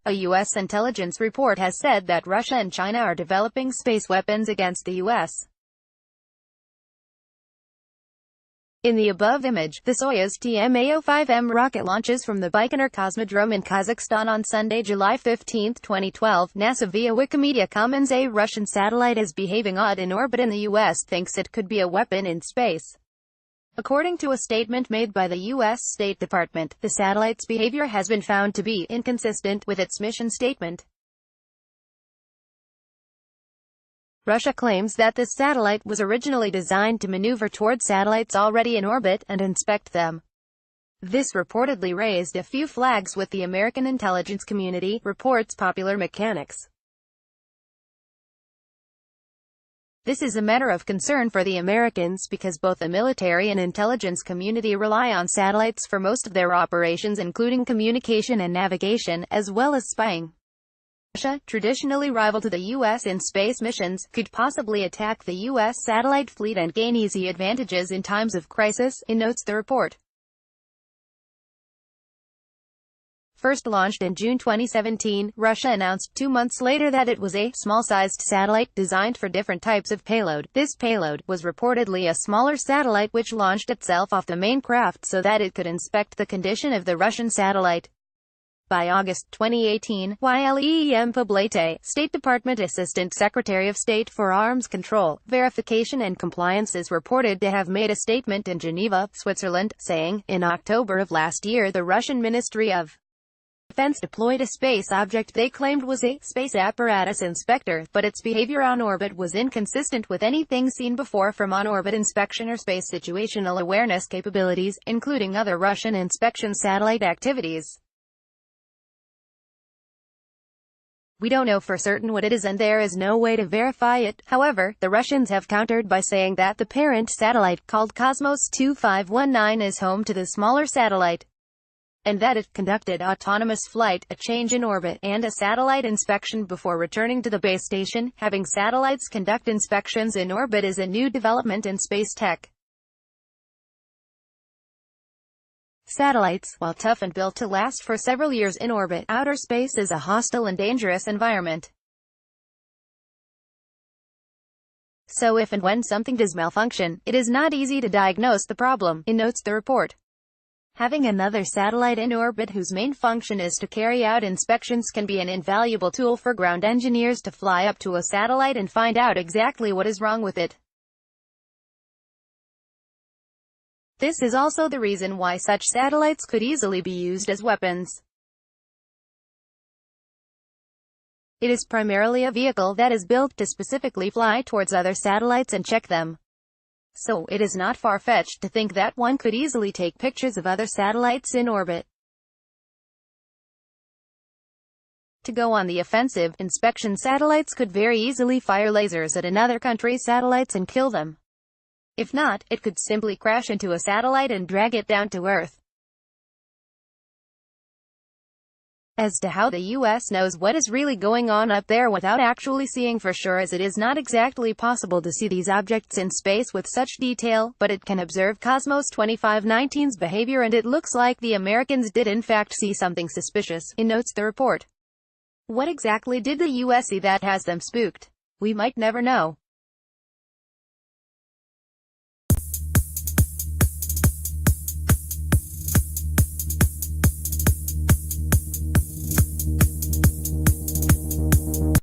A U.S. intelligence report has said that Russia and China are developing space weapons against the U.S. In the above image, the Soyuz TMA-05M rocket launches from the Baikonur Cosmodrome in Kazakhstan on Sunday, July 15, 2012. NASA via Wikimedia Commons. A Russian satellite is behaving odd in orbit and the U.S. thinks it could be a weapon in space. According to a statement made by the U.S. State Department, the satellite's behavior has been found to be inconsistent with its mission statement. Russia claims that this satellite was originally designed to maneuver toward satellites already in orbit and inspect them. This reportedly raised a few flags with the American intelligence community, reports Popular Mechanics. This is a matter of concern for the Americans because both the military and intelligence community rely on satellites for most of their operations, including communication and navigation, as well as spying. Russia, traditionally rival to the U.S. in space missions, could possibly attack the U.S. satellite fleet and gain easy advantages in times of crisis, notes the report. First launched in June 2017, Russia announced 2 months later that it was a small-sized satellite designed for different types of payload. This payload was reportedly a smaller satellite which launched itself off the main craft so that it could inspect the condition of the Russian satellite. By August 2018, Ylem Poblete, State Department Assistant Secretary of State for Arms Control, Verification and Compliance, is reported to have made a statement in Geneva, Switzerland, saying, in October of last year the Russian Ministry of Defense deployed a space object they claimed was a space apparatus inspector, but its behavior on orbit was inconsistent with anything seen before from on-orbit inspection or space situational awareness capabilities, including other Russian inspection satellite activities. We don't know for certain what it is and there is no way to verify it. However, the Russians have countered by saying that the parent satellite, called Cosmos 2519, is home to the smaller satellite, and that it conducted autonomous flight, a change in orbit, and a satellite inspection before returning to the base station. Having satellites conduct inspections in orbit is a new development in space tech. Satellites, while tough and built to last for several years in orbit, outer space is a hostile and dangerous environment. So if and when something does malfunction, it is not easy to diagnose the problem, notes the report. Having another satellite in orbit whose main function is to carry out inspections can be an invaluable tool for ground engineers to fly up to a satellite and find out exactly what is wrong with it. This is also the reason why such satellites could easily be used as weapons. It is primarily a vehicle that is built to specifically fly towards other satellites and check them. So, it is not far-fetched to think that one could easily take pictures of other satellites in orbit. To go on the offensive, inspection satellites could very easily fire lasers at another country's satellites and kill them. If not, it could simply crash into a satellite and drag it down to Earth. As to how the U.S. knows what is really going on up there without actually seeing for sure, as it is not exactly possible to see these objects in space with such detail, but it can observe Cosmos 2519's behavior and it looks like the Americans did in fact see something suspicious, notes the report. What exactly did the U.S. see that has them spooked? We might never know.